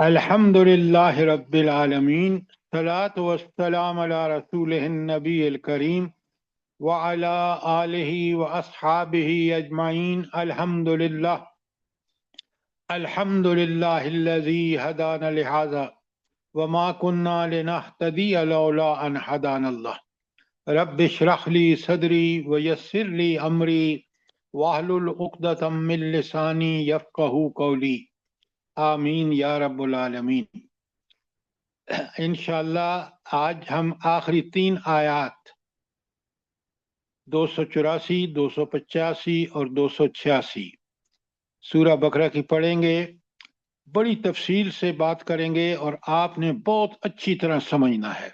الحمدللہ رب العالمین صلاۃ والسلام علی رسولہ النبی الکریم وعلی آلہ واصحابہ اجمعین الحمدللہ الذی ہدانا لہذا وما کنا لنہتدی لولا ان ہدانا اللہ رب اشرح لی صدری ویسر لی امری واحلل عقدۃ من لسانی یفقہوا قولی آمین یا رب العالمین۔ انشاءاللہ آج ہم آخری 3 آیات 284، 285 اور 286 سورہ بقرہ کی پڑھیں گے، بڑی تفصیل سے بات کریں گے اور آپ نے بہت اچھی طرح سمجھنا ہے۔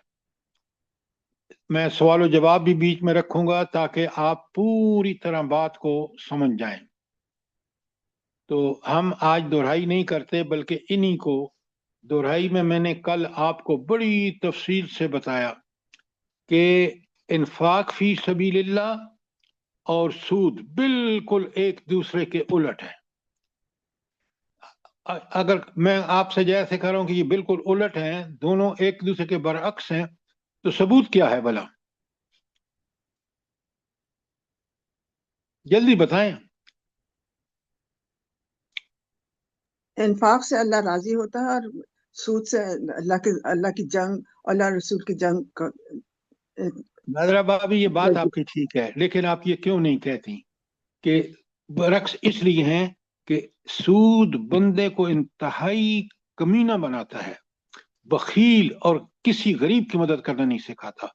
میں سوال و جواب بھی بیچ میں رکھوں گا تاکہ آپ پوری طرح بات کو سمجھ جائیں۔ تو ہم آج دہرائی نہیں کرتے بلکہ انہی کو دہرائی میں نے کل آپ کو بڑی تفصیل سے بتایا کہ انفاق فی سبیل اللہ اور سود بالکل ایک دوسرے کے الٹ ہے۔ اگر میں آپ سے جیسے کہہ رہا ہوں کہ یہ بالکل الٹ ہیں، دونوں ایک دوسرے کے برعکس ہیں، تو ثبوت کیا ہے بھلا؟ جلدی بتائیں۔ انفاق سے اللہ راضی ہوتا ہے اور سود سے اللہ کی جنگ اور اللہ رسول کی جنگ ناظرہ بابی، یہ بات آپ کی ٹھیک ہے، لیکن آپ یہ کیوں نہیں کہتی کہ برعکس اس لیے ہیں کہ سود بندے کو انتہائی کمینہ بناتا ہے، بخیل اور کسی غریب کی مدد کرنا نہیں سکھاتا،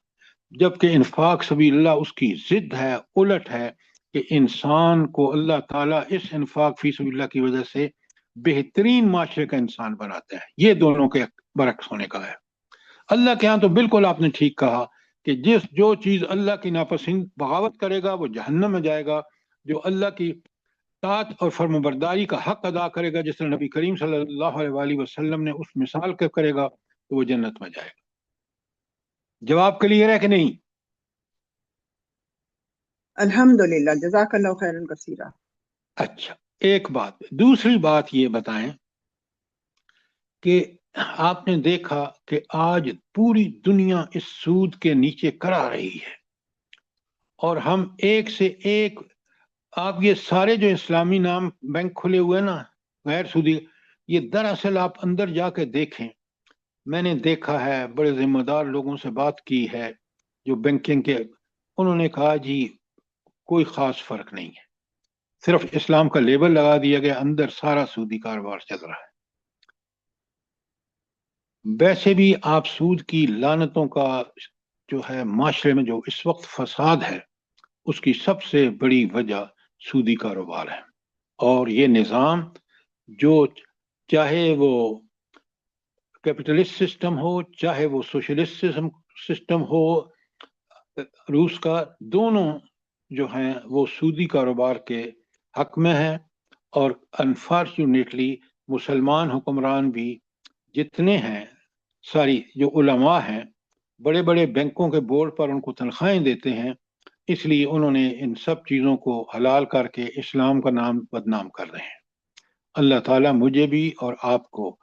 جبکہ انفاق سبیل اللہ اس کی ضد ہے، الٹ ہے کہ انسان کو اللہ تعالیٰ اس انفاق فی سبیل اللہ کی وجہ سے بہترین معاشرے کا انسان بناتا ہے۔ یہ دونوں کے برعکس ہونے کا ہے۔ اللہ کے ہاں تو بالکل آپ نے ٹھیک کہا کہ جو چیز اللہ کی ناپسند بغاوت کرے گا وہ جہنم میں جائے گا، جو اللہ کی اطاعت اور فرمانبرداری کا حق ادا کرے گا جس طرح نبی کریم صلی اللہ علیہ وسلم نے اس مثال کے کرے گا تو وہ جنت میں جائے گا۔ جواب کلیئر ہے کہ نہیں؟ الحمدللہ، جزاک اللہ خیرا کثیرا۔ اچھا، ایک بات۔ دوسری بات یہ بتائیں کہ آپ نے دیکھا کہ آج پوری دنیا اس سود کے نیچے کرا رہی ہے، اور ہم ایک سے ایک، آپ یہ سارے جو اسلامی نام بینک کھلے ہوئے نا غیر سودی، یہ دراصل آپ اندر جا کے دیکھیں، میں نے دیکھا ہے، بڑے ذمہ دار لوگوں سے بات کی ہے جو بینکنگ کے، انہوں نے کہا جی کوئی خاص فرق نہیں ہے، صرف اسلام کا لیبل لگا دیا گیا، اندر سارا سودی کاروبار چل رہا ہے۔ ویسے بھی آپ سود کی لعنتوں کا جو ہے معاشرے میں جو اس وقت فساد ہے، اس کی سب سے بڑی وجہ سودی کاروبار ہے، اور یہ نظام جو چاہے وہ کیپٹلسٹ سسٹم ہو چاہے وہ سوشلسٹ سسٹم ہو روس کا، دونوں جو ہیں وہ سودی کاروبار کے حق میں ہیں، اور انفارچونیٹلی مسلمان حکمران بھی جتنے ہیں، ساری جو علماء ہیں بڑے بڑے بینکوں کے بورڈ پر ان کو تنخواہیں دیتے ہیں، اس لیے انہوں نے ان سب چیزوں کو حلال کر کے اسلام کا نام بدنام کر رہے ہیں۔ اللہ تعالیٰ مجھے بھی اور آپ کو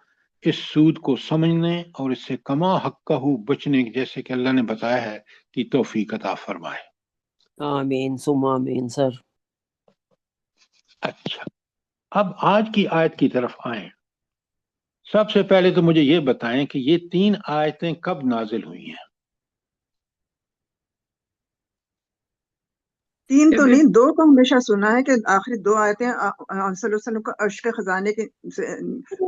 اس سود کو سمجھنے اور اس سے کما حقہ بچنے جیسے کہ اللہ نے بتایا ہے کی توفیق عطا فرمائے۔ آمین ثم آمین سر۔ اچھا، اب آج کی آیت کی طرف آئیں۔ سب سے پہلے تو مجھے یہ بتائیں کہ یہ 3 آیتیں کب نازل ہوئی ہیں؟ 3 تو نہیں، 2 تو ہمیشہ سنا ہے کہ آخری 2 آیتیں صلی اللہ علیہ وسلم کو عرش کے خزانے کے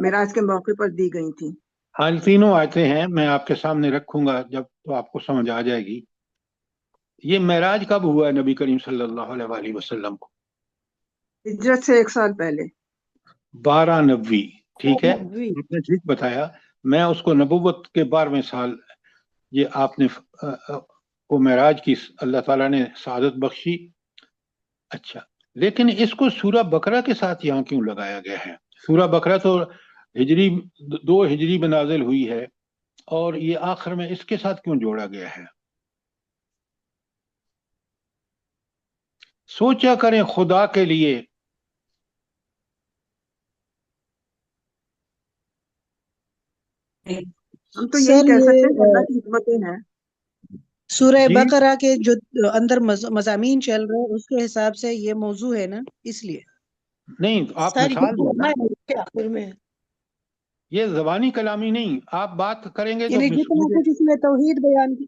معراج کے موقع پر دی گئی تھیں۔ ہاں، 3 آیتیں ہیں، میں آپ کے سامنے رکھوں گا جب تو آپ کو سمجھ آ جائے گی۔ یہ معراج کب ہوا ہے نبی کریم صلی اللہ علیہ وسلم کو؟ ہجرت سے 1 سال پہلے 12 نبوی، ٹھیک ہے، آپ نے ٹھیک بتایا، میں اس کو نبوت کے 12ویں سال یہ آپ نے کو معراج کی اللہ تعالیٰ نے سعادت بخشی۔ اچھا، لیکن اس کو سورہ بقرہ کے ساتھ یہاں کیوں لگایا گیا ہے؟ سورہ بقرہ تو ہجری 2 ہجری میں نازل ہوئی ہے، اور یہ آخر میں اس کے ساتھ کیوں جوڑا گیا ہے؟ سوچا کریں خدا کے لیے۔ ہم تو یہی سر کہہ سکتے ہیں کہ یہ اللہ کی حکمتیں ہیں. سورہ جی بقرہ کے جو اندر مضامین چل رہے ہیں اس کے حساب سے یہ موضوع ہے نا، اس لیے نہیں، آپ سر مثال دیں نا، یہ آخر میں یہ زبانی کلامی نہیں، آپ بات کریں گے تو یعنی جتنا مجھے کچھ اس میں توحید بیان کی.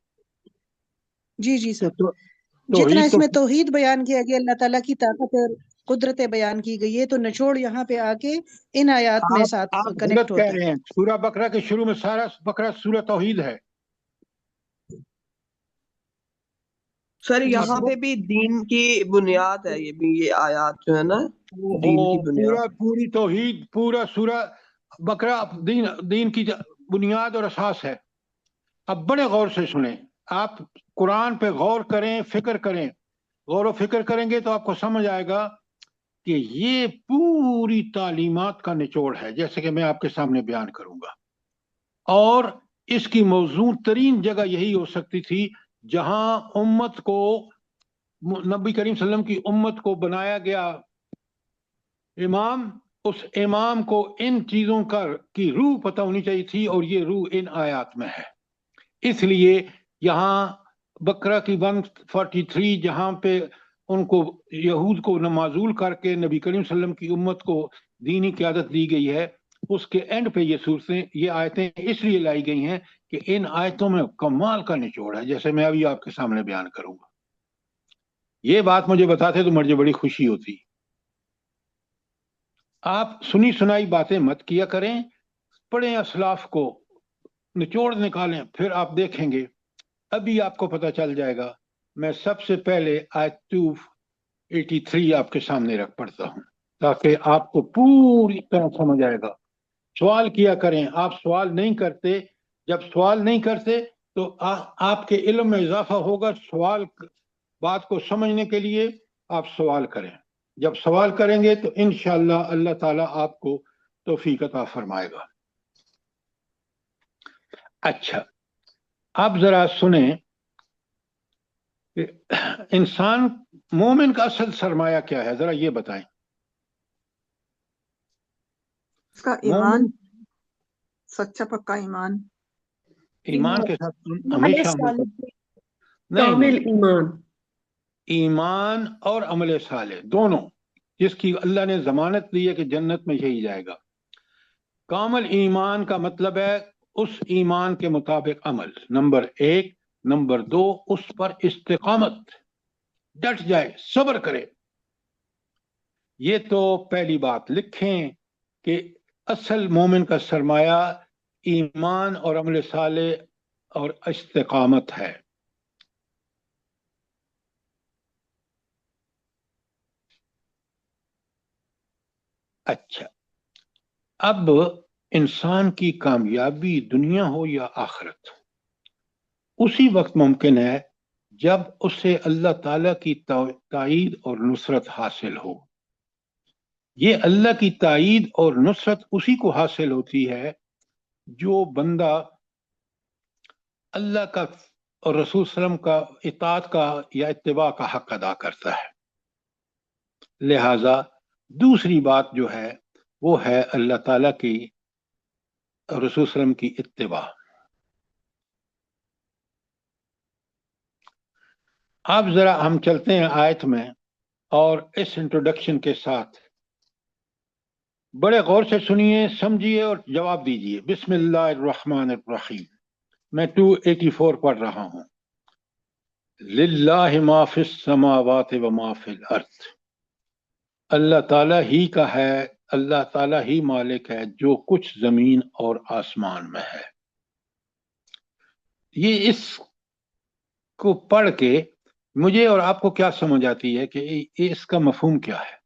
جی جی سر، تو جتنا توحید اس تو میں توحید بیان کیا گیا، اللہ تعالیٰ کی طاقت اور قدرتیں بیان کی گئی ہے، تو نچوڑ یہاں پہ آ کے ان آیات میں ساتھ آپ کنیکٹ غلط کہہ ہوتا ہے. رہے ہیں. سورہ بقرہ کے شروع میں سارا بقرہ سورہ توحید ہے. سر جی یہاں سر. پہ بھی دین کی بنیاد ہے، یہ بھی یہ آیات جو ہے نا دین کی بنیاد. پوری توحید، پورا سورہ بقرہ دین کی بنیاد اور اساس ہے. اب بڑے غور سے سنیں، آپ قرآن پہ غور کریں، فکر کریں. غور و فکر کریں گے تو آپ کو سمجھ آئے گا کہ یہ پوری تعلیمات کا نچوڑ ہے، جیسے کہ میں آپ کے سامنے بیان کروں گا. اور اس کی موزوں ترین جگہ یہی ہو سکتی تھی جہاں امت کو، نبی کریم صلی اللہ علیہ وسلم کی امت کو بنایا گیا امام، اس امام کو ان چیزوں کی روح پتہ ہونی چاہیے تھی، اور یہ روح ان آیات میں ہے. اس لیے یہاں بقرہ کی 143 جہاں پہ ان کو یہود کو معزول کر کے نبی کریم صلی اللہ علیہ وسلم کی امت کو دینی قیادت دی گئی ہے، اس کے اینڈ پہ یہ آیتیں اس لیے لائی گئی ہیں کہ ان آیتوں میں کمال کا نچوڑ ہے، جیسے میں ابھی آپ کے سامنے بیان کروں گا. یہ بات مجھے بتاتے تو مجھے بڑی خوشی ہوتی. آپ سنی سنائی باتیں مت کیا کریں، پڑھیں اسلاف کو، نچوڑ نکالیں، پھر آپ دیکھیں گے ابھی آپ کو پتہ چل جائے گا. میں سب سے پہلے آیت 283 آپ کے سامنے رکھ پڑتا ہوں تاکہ آپ کو پوری طرح سمجھ آئے گا. سوال کیا کریں، آپ سوال نہیں کرتے. جب سوال نہیں کرتے تو آپ کے علم میں اضافہ ہوگا. سوال بات کو سمجھنے کے لیے آپ سوال کریں. جب سوال کریں گے تو انشاءاللہ اللہ تعالیٰ آپ کو توفیق عطا فرمائے گا. اچھا، اب ذرا سنیں کہ انسان مومن کا اصل سرمایہ کیا ہے، ذرا یہ بتائیں. اس کا ایمان، سچا پکا ایمان. ایمان کے ساتھ عمل ہمیشہ صالح، نہیں کامل ایمان. ایمان اور عمل صالح دونوں، جس کی اللہ نے ضمانت دی ہے کہ جنت میں یہی جائے گا. کامل ایمان کا مطلب ہے اس ایمان کے مطابق عمل، نمبر 1. نمبر 2، اس پر استقامت، ڈٹ جائے، صبر کرے. یہ تو پہلی بات لکھیں کہ اصل مومن کا سرمایہ ایمان اور عمل صالح اور استقامت ہے. اچھا، اب انسان کی کامیابی دنیا ہو یا آخرت اسی وقت ممکن ہے جب اسے اللہ تعالیٰ کی تائید اور نصرت حاصل ہو. یہ اللہ کی تائید اور نصرت اسی کو حاصل ہوتی ہے جو بندہ اللہ کا اور رسول صلی اللہ علیہ وسلم کا اطاعت کا یا اتباع کا حق ادا کرتا ہے. لہذا دوسری بات جو ہے وہ ہے اللہ تعالیٰ کی اور رسول صلی اللہ علیہ وسلم کی اتباع. اب ذرا ہم چلتے ہیں آیت میں، اور اس انٹروڈکشن کے ساتھ بڑے غور سے سنیے، سمجھیے اور جواب دیجیے. بسم اللہ الرحمن الرحیم. میں 284 پڑھ رہا ہوں. للہ ما فی السماوات و ما فی الارض. اللہ تعالیٰ ہی کا ہے، اللہ تعالیٰ ہی مالک ہے جو کچھ زمین اور آسمان میں ہے. یہ اس کو پڑھ کے مجھے اور آپ کو کیا سمجھ آتی ہے کہ اس کا مفہوم کیا ہے؟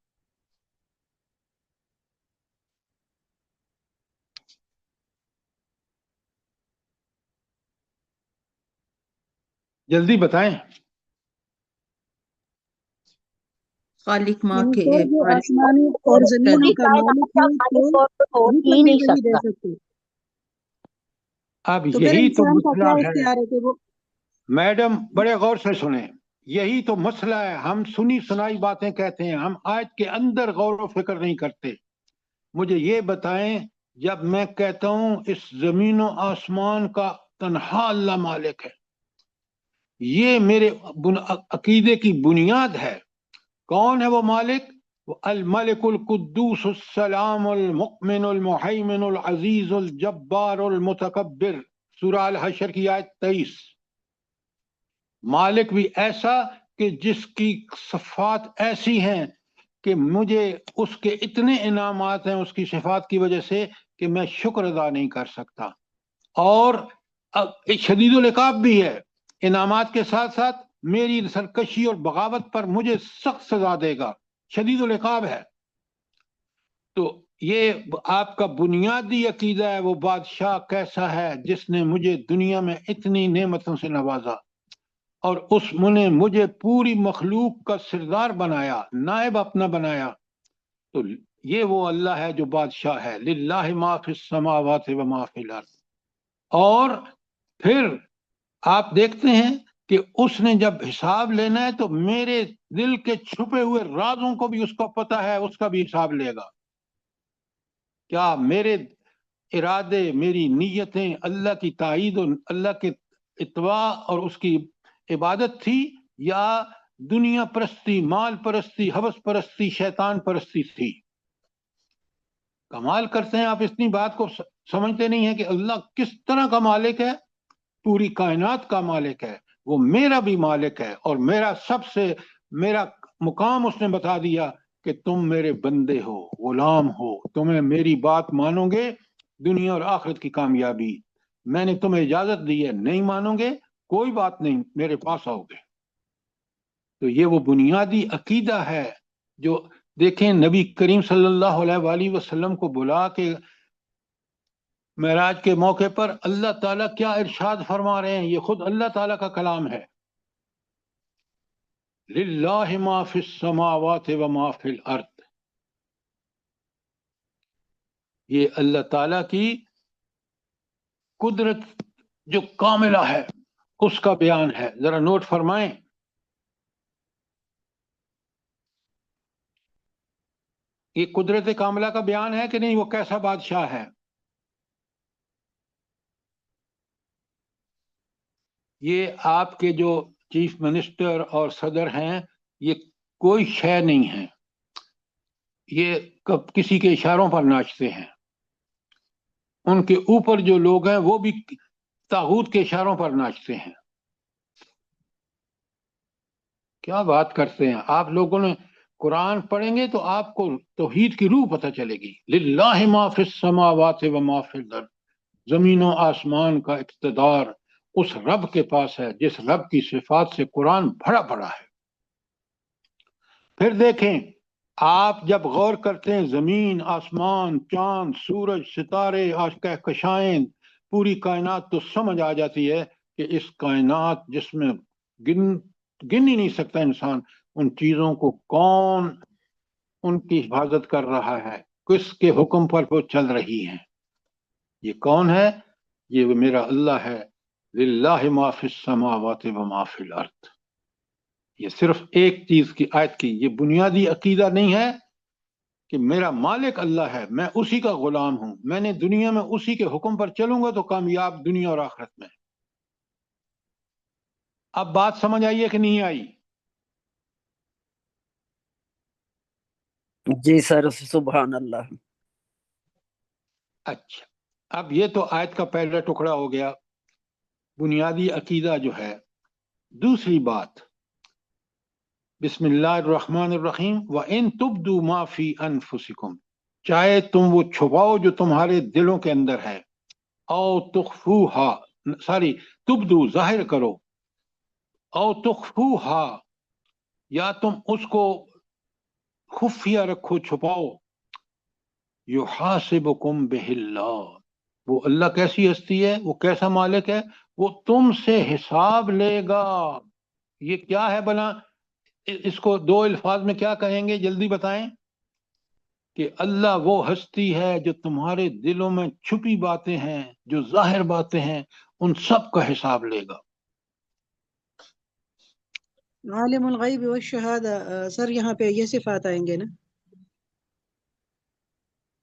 جلدی بتائیں. خالق ماں یعنی کے سر جو آسمانی اور زمینوں کا مالک ہے تو حکم بھی وہی دے سکتے. اب تو پھر یہی تو انسان کا مسئلہ کیا ہے اختیار ہے کہ وہ میڈم، بڑے غور سے سنیں. یہی تو مسئلہ ہے. ہم سنی سنائی باتیں کہتے ہیں، ہم آیت کے اندر غور و فکر نہیں کرتے. مجھے یہ بتائیں جب میں کہتا ہوں اس زمین و آسمان کا تنہا اللہ مالک ہے، یہ میرے عقیدے کی بنیاد ہے۔ کون ہے وہ مالک؟ وہ الملک القدوس السلام المؤمن المہیمن العزیز الجبار المتکبر، سورہ الحشر کی آیت 23۔ مالک بھی ایسا کہ جس کی صفات ایسی ہیں کہ مجھے اس کے اتنے انعامات ہیں اس کی صفات کی وجہ سے کہ میں شکر ادا نہیں کر سکتا، اور شدید العقاب بھی ہے۔ انعامات کے ساتھ ساتھ میری سرکشی اور بغاوت پر مجھے سخت سزا دے گا، شدید العقاب ہے۔ تو یہ آپ کا بنیادی عقیدہ ہے وہ بادشاہ کیسا ہے جس نے مجھے دنیا میں اتنی نعمتوں سے نوازا، اور اس نے مجھے پوری مخلوق کا سردار بنایا، نائب اپنا بنایا۔ تو یہ وہ اللہ ہے جو بادشاہ ہے، للہ ما فی السماوات و ما فی الارض۔ اور پھر آپ دیکھتے ہیں کہ اس نے جب حساب لینا ہے تو میرے دل کے چھپے ہوئے رازوں کو بھی اس کو پتہ ہے، اس کا بھی حساب لے گا۔ کیا میرے ارادے، میری نیتیں اللہ کی تائید اور اللہ کے اتباع اور اس کی عبادت تھی، یا دنیا پرستی، مال پرستی، ہوس پرستی، شیطان پرستی تھی؟ کمال کرتے ہیں آپ اتنی بات کو سمجھتے نہیں ہیں کہ اللہ کس طرح کا مالک ہے، پوری کائنات کا مالک ہے، وہ میرا بھی مالک ہے، اور میرا مقام اس نے بتا دیا کہ تم میرے بندے ہو، غلام ہو، تمہیں میری بات مانو گے دنیا اور آخرت کی کامیابی، میں نے تمہیں اجازت دی ہے، نہیں مانو گے کوئی بات نہیں، میرے پاس آؤ گے۔ تو یہ وہ بنیادی عقیدہ ہے جو دیکھیں نبی کریم صلی اللہ علیہ وآلہ وسلم کو بلا کے معراج کے موقع پر اللہ تعالیٰ کیا ارشاد فرما رہے ہیں، یہ خود اللہ تعالیٰ کا کلام ہے، للہ ما فی السماوات و ما فی الارض۔ یہ اللہ تعالیٰ کی قدرت جو کاملہ ہے اس کا بیان ہے، ذرا نوٹ فرمائیں۔ یہ قدرت کاملہ کا بیان ہے کہ نہیں؟ وہ کیسا بادشاہ ہے؟ یہ آپ کے جو چیف منسٹر اور صدر ہیں یہ کوئی شے نہیں ہے، یہ کسی کے اشاروں پر ناچتے ہیں۔ ان کے اوپر جو لوگ ہیں وہ بھی طاغوت کے اشاروں پر ناچتے ہیں۔ کیا بات کرتے ہیں آپ لوگوں نے؟ قرآن پڑھیں گے تو آپ کو توحید کی روح پتہ چلے گی۔ للہ ما فی السماوات و ما فی الارض، زمین و آسمان کا اقتدار اس رب کے پاس ہے جس رب کی صفات سے قرآن بھرا پڑا ہے۔ پھر دیکھیں، آپ جب غور کرتے ہیں زمین، آسمان، چاند، سورج، ستارے، کہکشائیں، پوری کائنات، تو سمجھ آ جاتی ہے کہ اس کائنات جس میں گن ہی نہیں سکتا انسان، ان چیزوں کو کون ان کی حفاظت کر رہا ہے، کس کے حکم پر وہ چل رہی ہیں۔ یہ کون ہے؟ یہ میرا اللہ ہے، للہ ما فی السماوات و ما فی الارض۔ یہ صرف ایک چیز کی آیت کی یہ بنیادی عقیدہ نہیں ہے کہ میرا مالک اللہ ہے، میں اسی کا غلام ہوں، میں نے دنیا میں اسی کے حکم پر چلوں گا تو کامیاب دنیا اور آخرت میں۔ اب بات سمجھ آئی ہے کہ نہیں آئی؟ جی سر، سبحان اللہ۔ اچھا، اب یہ تو آیت کا پہلا ٹکڑا ہو گیا، بنیادی عقیدہ جو ہے۔ دوسری بات، بسم اللہ الرحمن الرحیم، وَإِن تُبْدُوا مَا فِي أَنفُسِكُمْ، چاہے تم وہ چھپاؤ جو تمہارے دلوں کے اندر ہے، او تخفوها، تبدو ظاہر کرو، او تخفوها، یا تم اس کو خفیہ رکھو، چھپاؤ، یحاسبکم بہ اللہ، وہ اللہ کیسی ہستی ہے، وہ کیسا مالک ہے، وہ تم سے حساب لے گا۔ یہ کیا ہے بنا؟ اس کو دو الفاظ میں کیا کہیں گے، جلدی بتائیں؟ کہ اللہ وہ ہستی ہے جو تمہارے دلوں میں چھپی باتیں ہیں، جو ظاہر باتیں ہیں، ان سب کا حساب لے گا۔ عالم الغیب والشہادہ، سر یہاں پہ یہ صفات آئیں گے نا؟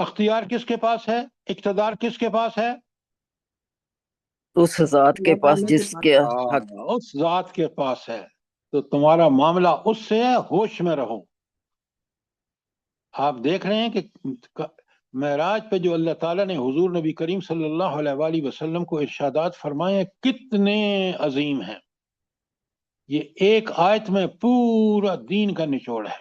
اختیار کس کے پاس ہے؟ اقتدار کس کے پاس ہے؟ اس ذات کے اللہ پاس تعالیٰ کے جس پاس کے حق اس ذات کے پاس ہے. تو تمہارا معاملہ اس سے ہے، ہوش میں رہو. آپ دیکھ رہے ہیں کہ معراج پہ جو اللہ تعالیٰ نے حضور نبی کریم صلی اللہ علیہ وآلہ وسلم کو ارشادات فرمائے ہیں کتنے عظیم ہیں. یہ ایک آیت میں پورا دین کا نچوڑ ہے.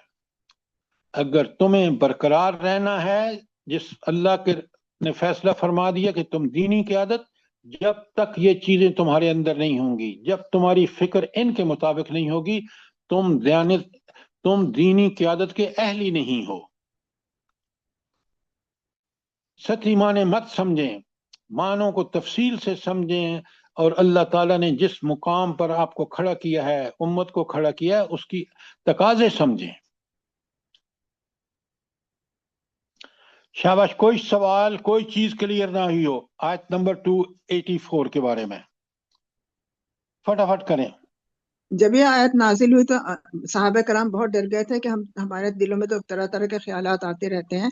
اگر تمہیں برقرار رہنا ہے، جس اللہ کے نے فیصلہ فرما دیا کہ تم دینی قیادت، جب تک یہ چیزیں تمہارے اندر نہیں ہوں گی، جب تمہاری فکر ان کے مطابق نہیں ہوگی، تم دینی قیادت کے اہل ہی نہیں ہو. سچی معنی مت سمجھیں، معنوں کو تفصیل سے سمجھیں، اور اللہ تعالیٰ نے جس مقام پر آپ کو کھڑا کیا ہے، امت کو کھڑا کیا ہے، اس کی تقاضے سمجھیں. شاباش. کوئی سوال، کوئی چیز کلیئر نہ ہوئی ہو آیت نمبر 284 کے بارے میں؟ فٹافٹ کریں. جب یہ آیت نازل ہوئی تو صحابہ کرام بہت ڈر گئے تھے کہ ہمارے دلوں میں تو طرح طرح کے خیالات آتے رہتے ہیں،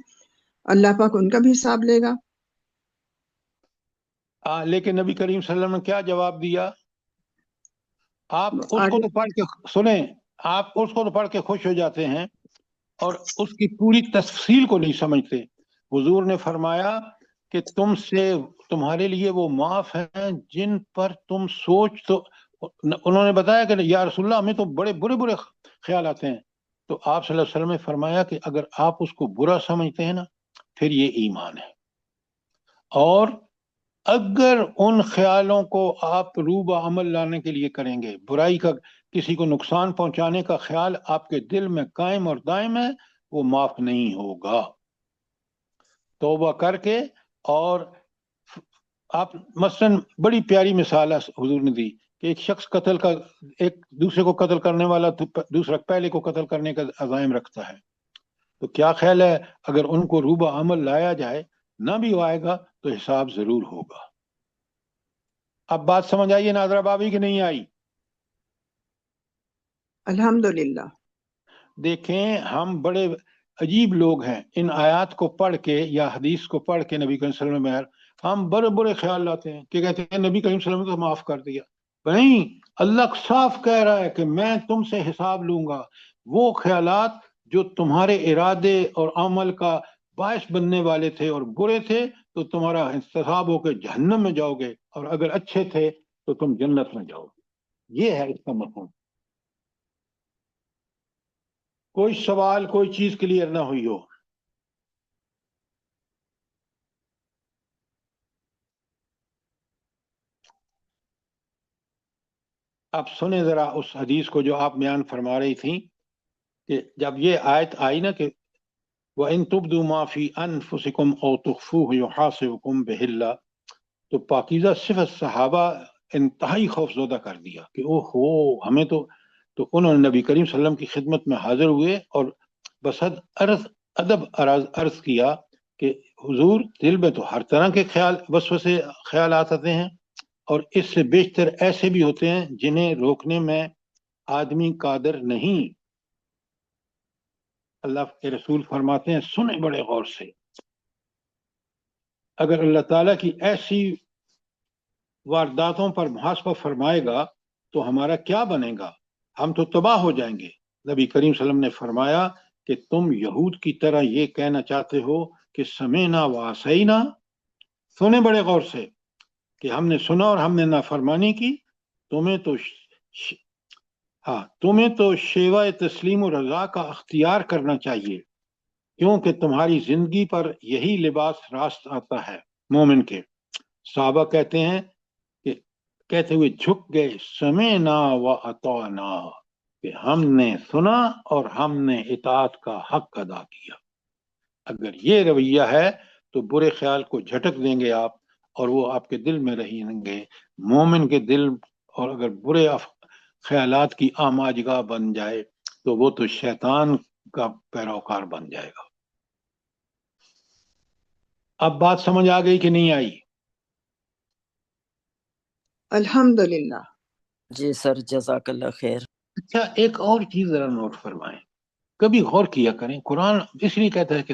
اللہ پاک ان کا بھی حساب لے گا. لیکن نبی کریم صلی اللہ علیہ وسلم نے کیا جواب دیا؟ آپ اس کو آگے تو پڑھ کے سنیں، آپ اس کو تو پڑھ کے خوش ہو جاتے ہیں اور اس کی پوری تفصیل کو نہیں سمجھتے. حضور نے فرمایا کہ تمہارے لیے وہ معاف ہیں جن پر تم سوچ تو. انہوں نے بتایا کہ یا رسول اللہ ہمیں تو بڑے برے خیال آتے ہیں. تو آپ صلی اللہ علیہ وسلم نے فرمایا کہ اگر آپ اس کو برا سمجھتے ہیں نا، پھر یہ ایمان ہے. اور اگر ان خیالوں کو آپ روبہ عمل لانے کے لیے کریں گے، برائی کا، کسی کو نقصان پہنچانے کا خیال آپ کے دل میں قائم اور دائم ہے، وہ معاف نہیں ہوگا. توبہ کر کے. اور آپ مثلا بڑی پیاری مثال ہے حضور نے دی کہ ایک شخص ایک دوسرے کو قتل کرنے والا دوسرا پہلے کو قتل کرنے کا عزائم رکھتا ہے. تو کیا خیال ہے اگر ان کو روبہ عمل لایا جائے، نہ بھی آئے گا تو حساب ضرور ہوگا. اب بات سمجھ آئیے ناظرہ بابی کہ نہیں آئی؟ الحمدللہ. دیکھیں ہم بڑے عجیب لوگ ہیں، ان آیات کو پڑھ کے یا حدیث کو پڑھ کے نبی کریم صلی اللہ علیہ وسلم ہم بڑے خیال لاتے ہیں کہ کہتے ہیں نبی کریم صلی اللہ علیہ وسلم کو معاف کر دیا. نہیں، اللہ صاف کہہ رہا ہے کہ میں تم سے حساب لوں گا. وہ خیالات جو تمہارے ارادے اور عمل کا باعث بننے والے تھے اور برے تھے تو تمہارا انتخاب ہو کے جہنم میں جاؤ گے، اور اگر اچھے تھے تو تم جنت میں جاؤ گے. یہ ہے اس کا مفہوم. کوئی سوال، کوئی چیز کلیئر نہ ہوئی ہو؟ اب سنیں ذرا اس حدیث کو جو آپ بیان فرما رہی تھیں کہ جب یہ آیت آئی نا کہ وَإِن تُبْدُوا مَا فِي أَنفُسِكُمْ أَوْ تُخْفُوهُ يُحَاسِبْكُم بِهِ اللَّهُ، تو پاکیزہ صفت صحابہ انتہائی خوفزدہ کر دیا کہ اوہ ہمیں تو انہوں نے نبی کریم صلی اللہ علیہ وسلم کی خدمت میں حاضر ہوئے اور بسد ادب عرض کیا کہ حضور دل میں تو ہر طرح کے وسوسے خیالات آتے ہیں، اور اس سے بیشتر ایسے بھی ہوتے ہیں جنہیں روکنے میں آدمی قادر نہیں. اللہ کے رسول فرماتے ہیں، سنیں بڑے غور سے، اگر اللہ تعالیٰ کی ایسی وارداتوں پر محاسبہ فرمائے گا تو ہمارا کیا بنے گا؟ ہم تو تباہ ہو جائیں گے. نبی کریم صلی اللہ علیہ وسلم نے فرمایا کہ تم یہود کی طرح یہ کہنا چاہتے ہو کہ سمعنا وعصینا، سنیں بڑے غور سے کہ ہم نے سنا اور ہم نے نافرمانی کی. تمہیں تو شیوہ تسلیم و رضا کا اختیار کرنا چاہیے، کیونکہ تمہاری زندگی پر یہی لباس راست آتا ہے مومن کے. صحابہ کہتے ہیں کہ کہتے ہوئے جھک گئے، سمعنا و اطعنا، کہ ہم نے سنا اور ہم نے اطاعت کا حق ادا کیا. اگر یہ رویہ ہے تو برے خیال کو جھٹک دیں گے آپ، اور وہ آپ کے دل میں رہیں گے. مومن کے دل اور اگر برے خیالات کی آماجگاہ بن جائے تو وہ تو شیطان کا پیروکار بن جائے گا. اب بات سمجھ آ گئی کہ نہیں آئی؟ الحمدللہ. جی سر، جزاک اللہ خیر. اچھا، ایک اور چیز ذرا نوٹ فرمائیں، کبھی غور کیا کریں. قرآن اس لیے کہتا ہے کہ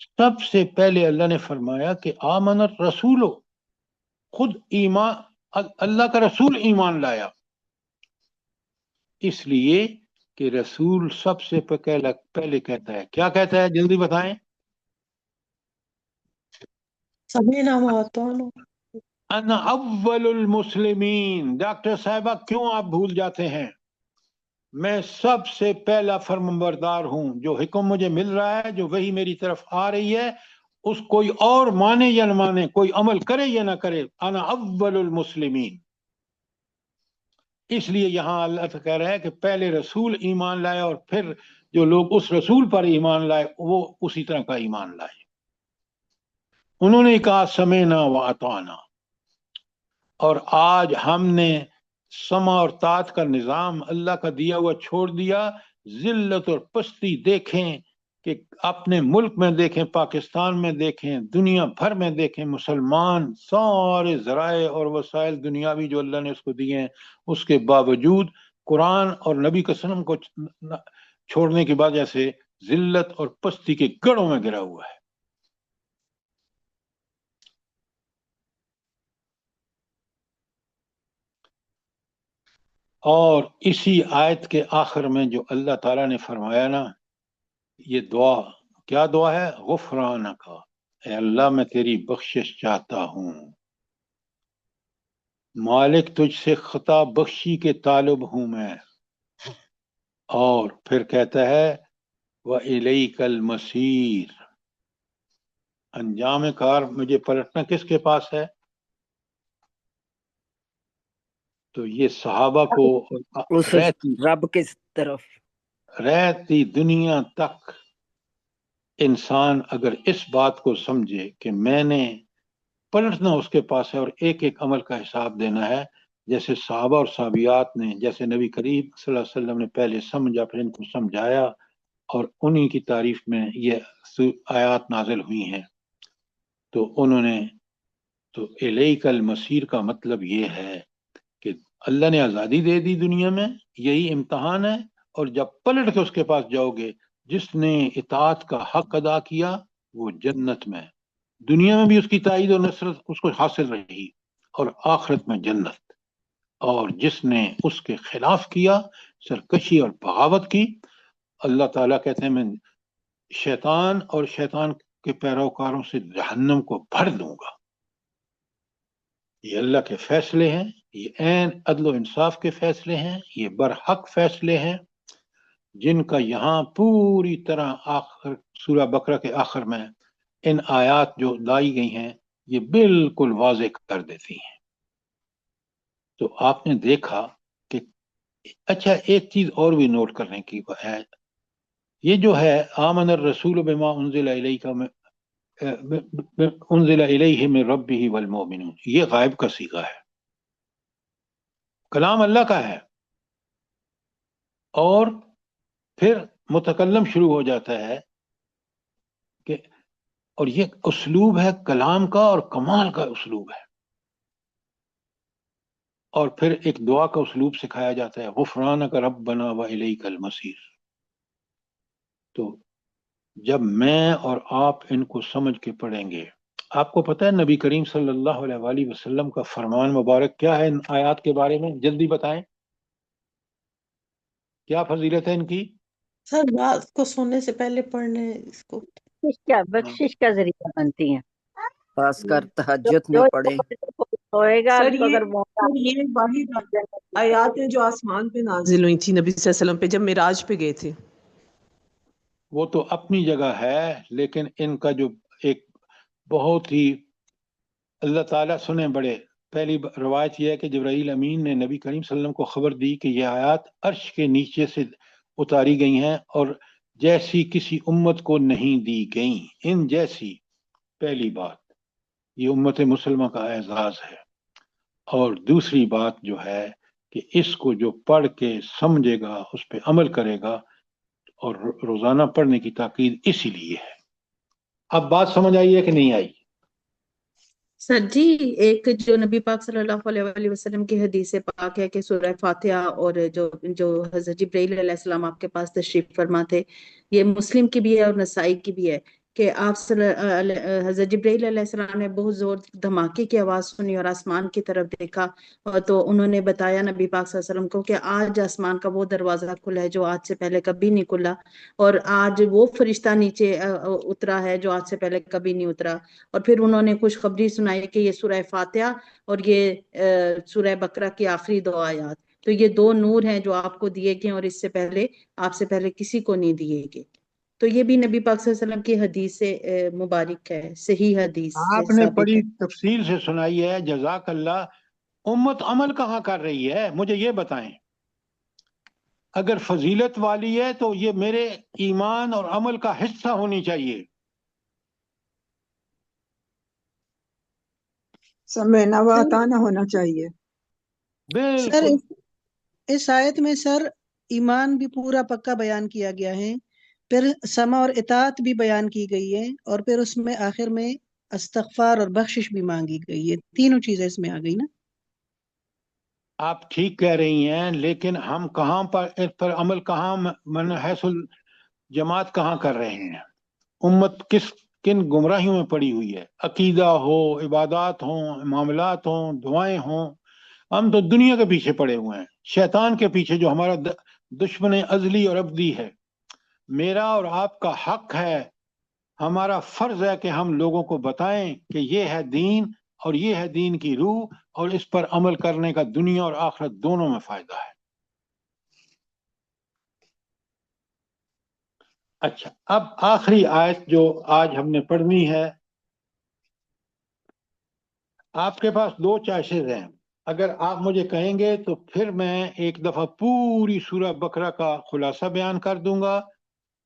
سب سے پہلے اللہ نے فرمایا کہ آمن الرسول، خود ایمان، اللہ کا رسول ایمان لایا، اس لیے کہ رسول سب سے پہلے کہتا ہے، کیا کہتا ہے جلدی بتائیں؟ سمعنا وأطعنا. انا اول المسلمین۔ ڈاکٹر صاحبہ کیوں آپ بھول جاتے ہیں؟ میں سب سے پہلا فرمانبردار ہوں، جو حکم مجھے مل رہا ہے، جو وحی میری طرف آ رہی ہے، اس کوئی اور مانے یا نہ مانے، کوئی عمل کرے یا نہ کرے، انا اول المسلمین۔ اس لیے یہاں اللہ تعالیٰ کہہ رہا ہے کہ پہلے رسول ایمان لائے اور پھر جو لوگ اس رسول پر ایمان لائے وہ اسی طرح کا ایمان لائے۔ انہوں نے کہا سمعنا و اطعنا، اور آج ہم نے سمع اور طاعت کا نظام اللہ کا دیا ہوا چھوڑ دیا۔ ذلت اور پستی دیکھیں کہ اپنے ملک میں دیکھیں، پاکستان میں دیکھیں، دنیا بھر میں دیکھیں، مسلمان سارے ذرائع اور وسائل دنیاوی جو اللہ نے اس کو دیے ہیں، اس کے باوجود قرآن اور نبی کے سنم کو چھوڑنے کی وجہ سے ذلت اور پستی کے گڑھوں میں گرا ہوا ہے۔ اور اسی آیت کے آخر میں جو اللہ تعالیٰ نے فرمایا نا، یہ دعا کیا دعا ہے؟ غفرانک، اے اللہ میں تیری بخشش چاہتا ہوں، مالک تجھ سے خطا بخشی کے طالب ہوں میں۔ اور پھر کہتا ہے وَإِلَيْكَ الْمَصِيرُ، انجام کار مجھے پلٹنا کس کے پاس ہے؟ تو یہ صحابہ کو اس رب کی طرف رہتی دنیا تک انسان اگر اس بات کو سمجھے کہ میں نے پلٹنا اس کے پاس ہے اور ایک ایک عمل کا حساب دینا ہے، جیسے صحابہ اور صحابیات نے، جیسے نبی کریم صلی اللہ علیہ وسلم نے پہلے سمجھا پھر ان کو سمجھایا، اور انہی کی تعریف میں یہ آیات نازل ہوئی ہیں۔ تو انہوں نے تو الیک المصیر کا مطلب یہ ہے کہ اللہ نے آزادی دے دی دنیا میں، یہی امتحان ہے، اور جب پلٹ کے اس کے پاس جاؤ گے، جس نے اطاعت کا حق ادا کیا وہ جنت میں، دنیا میں بھی اس کی تائید اور نصرت اس کو حاصل رہی، اور آخرت میں جنت۔ اور جس نے اس کے خلاف کیا، سرکشی اور بغاوت کی، اللہ تعالیٰ کہتے ہیں میں شیطان اور شیطان کے پیروکاروں سے جہنم کو بھر دوں گا۔ یہ اللہ کے فیصلے ہیں، یہ عین عدل و انصاف کے فیصلے ہیں، یہ برحق فیصلے ہیں، جن کا یہاں پوری طرح آخر سورہ بقرہ کے آخر میں ان آیات جو لائی گئی ہیں یہ بالکل واضح کر دیتی ہیں۔ تو آپ نے دیکھا کہ اچھا ایک چیز اور بھی نوٹ کرنے کی ہے، یہ جو ہے آمن الرسول بما انزل الیہ انزل الیہ من ربہ والمؤمنون، یہ غائب کا صیغہ ہے، کلام اللہ کا ہے، اور پھر متکلم شروع ہو جاتا ہے کہ، اور یہ اسلوب ہے کلام کا اور کمال کا اسلوب ہے، اور پھر ایک دعا کا اسلوب سکھایا جاتا ہے غفرانک ربنا والیک المصیر۔ تو جب میں اور آپ ان کو سمجھ کے پڑھیں گے، آپ کو پتہ ہے نبی کریم صلی اللہ علیہ وآلہ وسلم کا فرمان مبارک کیا ہے ان آیات کے بارے میں؟ جلدی بتائیں، کیا فضیلت ہے ان کی؟ سر رات کو سونے سے پہلے پڑھنے اس کو بخشش کا ذریعہ بنتی ہیں۔ خاص کر تہجد میں پڑھیں۔ ہوئے گا سر تو اگر موقع یہ واحد آیات ہیں جو آسمان پہ نازل ہوئی تھی نبی صلی اللہ علیہ وسلم پہ جب معراج پہ گئے تھے۔ وہ تو اپنی جگہ ہے، لیکن ان کا جو ایک بہت ہی اللہ تعالیٰ سنیں بڑے، پہلی روایت یہ ہے کہ جبرائیل امین نے نبی کریم صلی اللہ علیہ وسلم کو خبر دی کہ یہ آیات عرش کے نیچے سے اتاری گئی ہیں اور جیسی کسی امت کو نہیں دی گئیں، ان جیسی۔ پہلی بات یہ امت مسلمہ کا اعزاز ہے، اور دوسری بات جو ہے کہ اس کو جو پڑھ کے سمجھے گا اس پہ عمل کرے گا، اور روزانہ پڑھنے کی تاکید اسی لیے ہے۔ اب بات سمجھ آئی ہے کہ نہیں آئی؟ سر جی، ایک جو نبی پاک صلی اللہ علیہ وآلہ وسلم کی حدیث پاک ہے کہ سورہ فاتحہ اور جو حضرت جبرائیل علیہ السلام آپ کے پاس تشریف فرما تھے، یہ مسلم کی بھی ہے اور نسائی کی بھی ہے کہ آپ حضرت جبرائیل علیہ السلام نے بہت زور دھماکے کی آواز سنی اور آسمان کی طرف دیکھا، اور تو انہوں نے بتایا نبی پاک صلی اللہ علیہ وسلم کو کہ آج آسمان کا وہ دروازہ کھلا ہے جو آج سے پہلے کبھی نہیں کھلا، اور آج وہ فرشتہ نیچے اترا ہے جو آج سے پہلے کبھی نہیں اترا۔ اور پھر انہوں نے خوشخبری سنائی کہ یہ سورہ فاتحہ اور یہ سورہ بقرہ کی آخری 2 آیات، تو یہ 2 نور ہیں جو آپ کو دیے گئے اور اس سے پہلے آپ سے پہلے کسی کو نہیں دیے گئے۔ تو یہ بھی نبی پاک صلی اللہ علیہ وسلم کی حدیث سے مبارک ہے، صحیح حدیث سے آپ نے ثابت بڑی ہے۔ تفصیل سے سنائی ہے، جزاک اللہ۔ امت عمل کہاں کر رہی ہے مجھے یہ بتائیں؟ اگر فضیلت والی ہے تو یہ میرے ایمان اور عمل کا حصہ ہونی چاہیے۔ سمعنا و اطعنا ہونا چاہیے۔ سر بالکل اس آیت میں سر ایمان بھی پورا پکا بیان کیا گیا ہے، پھر سمع اور اطاعت بھی بیان کی گئی ہے، اور پھر اس میں آخر میں استغفار اور بخشش بھی مانگی گئی ہے، تینوں چیزیں اس میں آ گئی نا۔ آپ ٹھیک کہہ رہی ہیں، لیکن ہم کہاں پر اس پر عمل کہاں من حیث الجماعت کہاں کر رہے ہیں؟ امت کن گمراہیوں میں پڑی ہوئی ہے؟ عقیدہ ہو، عبادات ہوں، معاملات ہوں، دعائیں ہوں، ہم تو دنیا کے پیچھے پڑے ہوئے ہیں، شیطان کے پیچھے جو ہمارا دشمن ازلی اور ابدی ہے۔ میرا اور آپ کا حق ہے، ہمارا فرض ہے کہ ہم لوگوں کو بتائیں کہ یہ ہے دین اور یہ ہے دین کی روح، اور اس پر عمل کرنے کا دنیا اور آخرت دونوں میں فائدہ ہے۔ اچھا، اب آخری آیت جو آج ہم نے پڑھنی ہے، آپ کے پاس 2 چوائسز ہیں۔ اگر آپ مجھے کہیں گے تو پھر میں ایک دفعہ پوری سورہ بقرہ کا خلاصہ بیان کر دوں گا،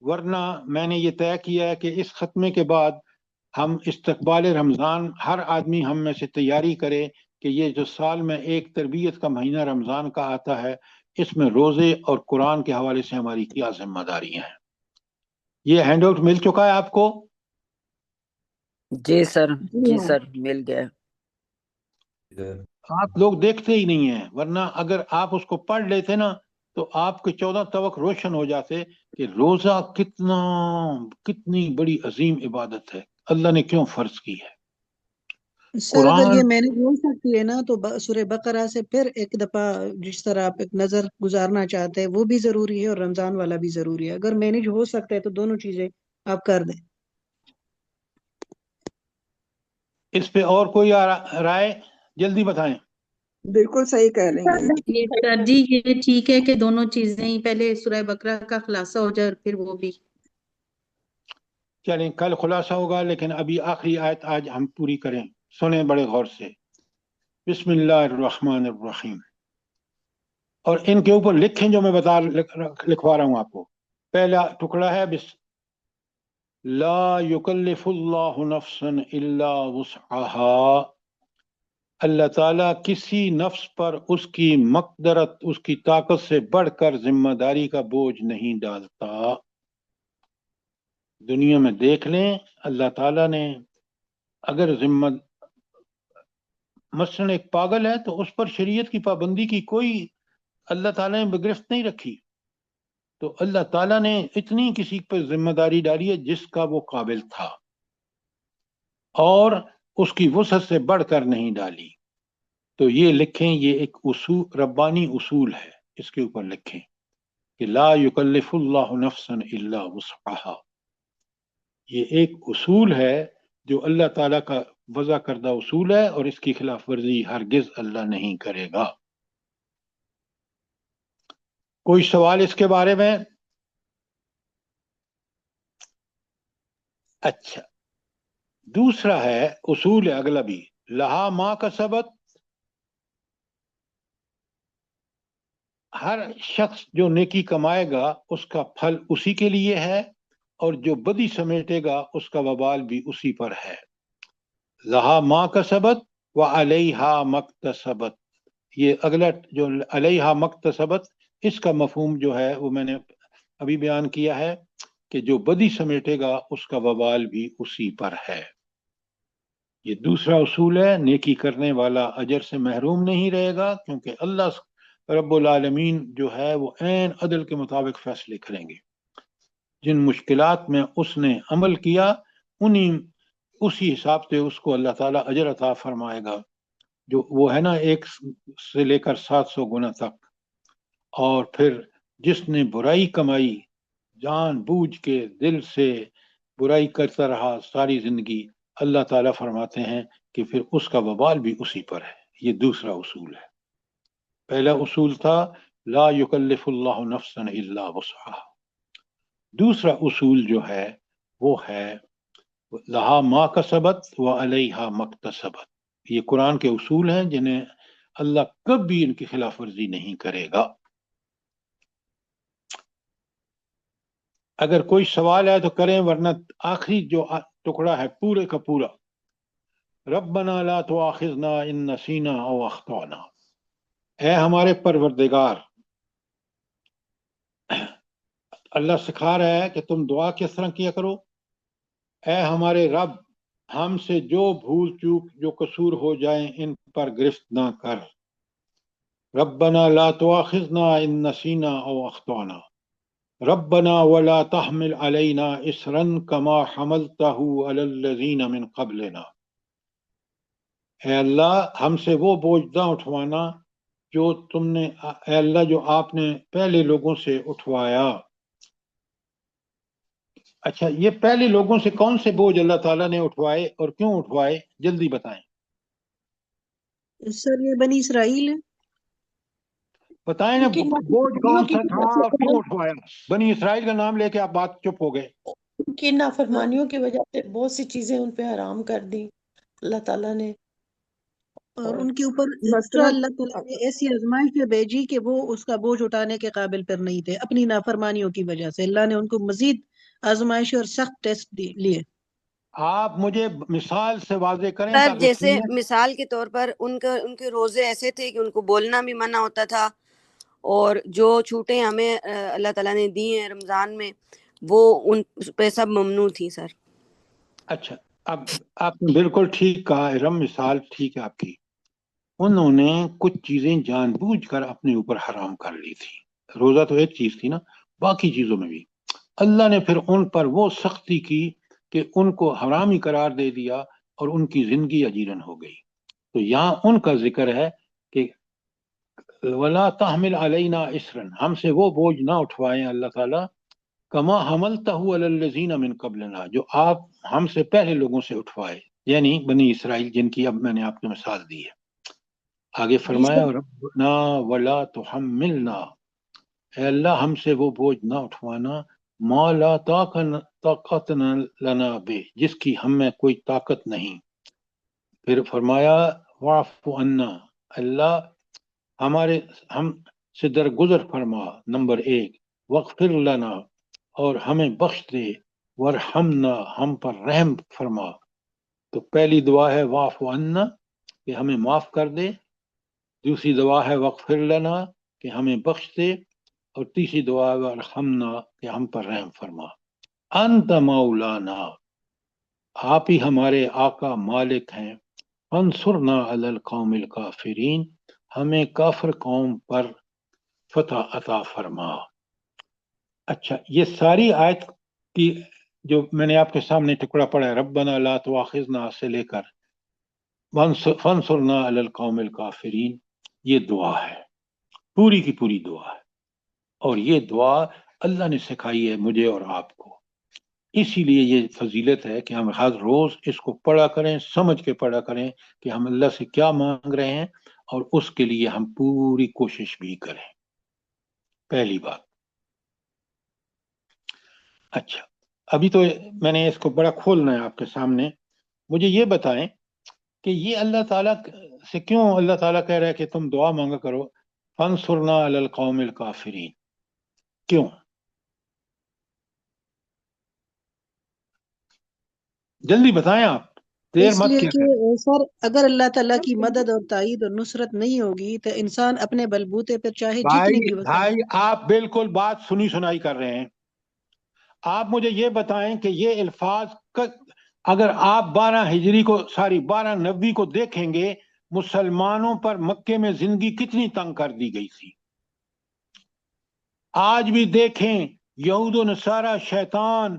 ورنہ میں نے یہ طے کیا ہے کہ اس ختمے کے بعد ہم استقبال رمضان ہر آدمی ہم میں سے تیاری کرے کہ یہ جو سال میں ایک تربیت کا مہینہ رمضان کا آتا ہے، اس میں روزے اور قرآن کے حوالے سے ہماری کیا ذمہ داریاں ہیں۔ یہ ہینڈ آؤٹ مل چکا ہے آپ کو؟ جی سر، جی جی ہاں، سر، مل گیا۔ آپ لوگ دیکھتے ہی نہیں ہیں، ورنہ اگر آپ اس کو پڑھ لیتے نا تو آپ کے 14 طبق روشن ہو جاتے کہ روزہ کتنی بڑی عظیم عبادت ہے، اللہ نے کیوں فرض کی ہے۔ سر اگر قرآن یہ مینج ہو سکتی ہے نا تو سورہ بقرہ سے پھر ایک دفعہ جس طرح آپ ایک نظر گزارنا چاہتے ہیں وہ بھی ضروری ہے اور رمضان والا بھی ضروری ہے، اگر مینج ہو سکتا ہے تو دونوں چیزیں آپ کر دیں۔ اس پہ اور کوئی رائے؟ جلدی بتائیں۔ بالکل صحیح کہہ رہی ہیں۔ یہ سر جی یہ ٹھیک ہے کہ دونوں چیزیں ہی، پہلے سورہ بقرہ کا خلاصہ ہو جائے اور پھر وہ بھی۔ چلیں کل خلاصہ ہوگا، لیکن ابھی آخری آیت آج ہم پوری کریں، سنیں بڑے غور سے۔ بسم اللہ الرحمن الرحیم، اور ان کے اوپر لکھیں جو میں لکھوا رہا ہوں آپ کو۔ پہلا ٹکڑا ہے لا یکلف اللہ نفسا الا وسعها، اللہ تعالیٰ کسی نفس پر اس کی مقدرت، اس کی طاقت سے بڑھ کر ذمہ داری کا بوجھ نہیں ڈالتا۔ دنیا میں دیکھ لیں، اللہ تعالیٰ نے اگر مثلاً ایک پاگل ہے تو اس پر شریعت کی پابندی کی کوئی اللہ تعالیٰ نے بگرفت نہیں رکھی، تو اللہ تعالیٰ نے اتنی کسی پر ذمہ داری ڈالی ہے جس کا وہ قابل تھا، اور اس کی وسعت سے بڑھ کر نہیں ڈالی۔ تو یہ لکھیں، یہ ایک اصول، ربانی اصول ہے، اس کے اوپر لکھیں کہ لا یکلف اللہ نفسا الا وسعها، یہ ایک اصول ہے جو اللہ تعالیٰ کا وضع کردہ اصول ہے، اور اس کی خلاف ورزی ہرگز اللہ نہیں کرے گا۔ کوئی سوال اس کے بارے میں؟ اچھا، دوسرا ہے اصول اگلا بھی، لہا ما کسبت، ہر شخص جو نیکی کمائے گا اس کا پھل اسی کے لیے ہے، اور جو بدی سمیٹے گا اس کا وبال بھی اسی پر ہے۔ لہا ما کسبت وعلیہا مکتسبت، یہ اگلا جو علیہا مکتسبت، اس کا مفہوم جو ہے وہ میں نے ابھی بیان کیا ہے کہ جو بدی سمیٹے گا اس کا وبال بھی اسی پر ہے۔ یہ دوسرا اصول ہے، نیکی کرنے والا اجر سے محروم نہیں رہے گا، کیونکہ اللہ رب العالمین جو ہے وہ عین عدل کے مطابق فیصلے کریں گے۔ جن مشکلات میں اس نے عمل کیا انہی اسی حساب سے اس کو اللہ تعالیٰ اجر عطا فرمائے گا، جو وہ ہے نا 1 سے لے کر 700 گنا تک۔ اور پھر جس نے برائی کمائی، جان بوجھ کے دل سے برائی کرتا رہا ساری زندگی، اللہ تعالیٰ فرماتے ہیں کہ پھر اس کا وبال بھی اسی پر ہے۔ یہ دوسرا اصول ہے۔ پہلا اصول تھا لا یکلف اللہ نفسا الا وسعها۔ دوسرا اصول جو ہے وہ ہے لہا ما کسبت وعلیہا ما اکتسبت۔ یہ قرآن کے اصول ہیں جنہیں اللہ کبھی ان کی خلاف ورزی نہیں کرے گا۔ اگر کوئی سوال ہے تو کریں، ورنہ آخری جو ٹکڑا ہے پورے کا پورا، ربنا لا تؤاخذنا ان نسینا او اخطانا، اے ہمارے پروردگار، اللہ سکھا رہا ہے کہ تم دعا کس طرح کیا کرو، اے ہمارے رب ہم سے جو بھول چوک جو قصور ہو جائیں ان پر گرفت نہ کر۔ ربنا لا تؤاخذنا ان نسینا او اخطانا ربنا ولا تحمل علینا اسرا کما حملتہ علی الذین من قبلنا، اے اللہ ہم سے وہ بوجھ نہ اٹھوانا جو تم نے، اے اللہ جو آپ نے پہلے لوگوں سے اٹھوایا۔ اچھا، یہ پہلے لوگوں سے کون سے بوجھ اللہ تعالیٰ نے اٹھوائے اور کیوں اٹھوائے، جلدی بتائیں۔ سر یہ بنی اسرائیل ہے۔ بتائیں نا ان کی بوجھ کون سا تھا اور کیوں نافرمانیوں اٹھوایا۔ بنی اسرائیل کا نام لے کے آپ بات چپ ہو گئے۔ کی نافرمانیوں کی وجہ سے بہت سی چیزیں ان پہ حرام کر دی اللہ تعالیٰ نے، اور اور ان کے اوپر اس مثلاً طرح اللہ تعالیٰ نے ایسی آزمائش پہ بھیجی کہ وہ اس کا بوجھ اٹھانے کے قابل پر نہیں تھے، اپنی نافرمانیوں کی وجہ سے اللہ نے ان کو مزید آزمائش اور سخت ٹیسٹ لیے۔ آپ مجھے مثال سے واضح کریں سر تاکہ جیسے سنیں۔ مثال کے طور پر ان کے روزے ایسے تھے کہ ان کو بولنا بھی منع ہوتا تھا، اور جو چھوٹیں ہمیں اللہ تعالیٰ نے دی ہیں رمضان میں وہ ان پہ سب ممنوع تھی سر۔ اچھا، اب آپ نے بالکل ٹھیک کہا، ارم مثال ٹھیک ہے آپ کی۔ انہوں نے کچھ چیزیں جان بوجھ کر اپنے اوپر حرام کر لی تھی۔ روزہ تو ایک چیز تھی نا، باقی چیزوں میں بھی اللہ نے پھر ان پر وہ سختی کی کہ ان کو حرامی قرار دے دیا اور ان کی زندگی اجیرن ہو گئی۔ تو یہاں ان کا ذکر ہے کہ ولا تحمل علینا اسرن، ہم سے وہ بوجھ نہ اٹھوائیں اللہ تعالیٰ، کما حملتہ علی الذین من قبلنا، جو آپ ہم سے پہلے لوگوں سے اٹھوائے، یعنی بنی اسرائیل جن کی اب میں نے آپ کو مثال دی ہے۔ آگے فرمایا ربنا ولا تحملنا، اے اللہ ہم سے وہ بوجھ نہ اٹھوانا، ما لا طاقت لنا بہ، جس کی ہم میں کوئی طاقت نہیں۔ پھر فرمایا واعف عنا، اللہ ہم سے درگزر فرما، نمبر 1، واغفر لنا، اور ہمیں بخش دے، ورحمنا، ہم پر رحم فرما۔ تو پہلی دعا ہے واعف عنا کہ ہمیں معاف کر دے، دوسری دعا ہے واغفر لنا کہ ہمیں بخش دے، اور تیسری دعا ہے ورحمنا کہ ہم پر رحم فرما۔ انت مولانا، آپ ہی ہمارے آقا مالک ہیں، انصرنا علی القوم الکافرین، ہمیں کافر قوم پر فتح عطا فرما۔ اچھا، یہ ساری آیت کی جو میں نے آپ کے سامنے ٹکڑا پڑھا ہے، ربنا لا تؤاخذنا سے لے کر فانصرنا علی القوم الکافرین، یہ دعا ہے، پوری کی پوری دعا ہے، اور یہ دعا اللہ نے سکھائی ہے مجھے اور آپ کو۔ اسی لیے یہ فضیلت ہے کہ ہم ہر روز اس کو پڑھا کریں، سمجھ کے پڑھا کریں کہ ہم اللہ سے کیا مانگ رہے ہیں، اور اس کے لیے ہم پوری کوشش بھی کریں، پہلی بات۔ اچھا، ابھی تو میں نے اس کو بڑا کھولنا ہے آپ کے سامنے۔ مجھے یہ بتائیں کہ یہ اللہ تعالیٰ سے کیوں اللہ تعالیٰ کہہ رہا ہے کہ تم دعا مانگا کرو فانصرنا علی القوم الکافرین، کیوں؟ جلدی بتائیں، آپ دیر اس مت لیے کیا کہ کریں۔ سر اگر اللہ تعالیٰ کی مدد اور تائید اور نصرت نہیں ہوگی تو انسان اپنے بلبوتے پر چاہے جتنی بھی وسعت، بھائی آپ بالکل بات سنی سنائی کر رہے ہیں۔ آپ مجھے یہ بتائیں کہ یہ الفاظ اگر آپ 12 ہجری کو 12 نبی کو دیکھیں گے، مسلمانوں پر مکے میں زندگی کتنی تنگ کر دی گئی تھی۔ آج بھی دیکھیں، یہود و نصارہ شیطان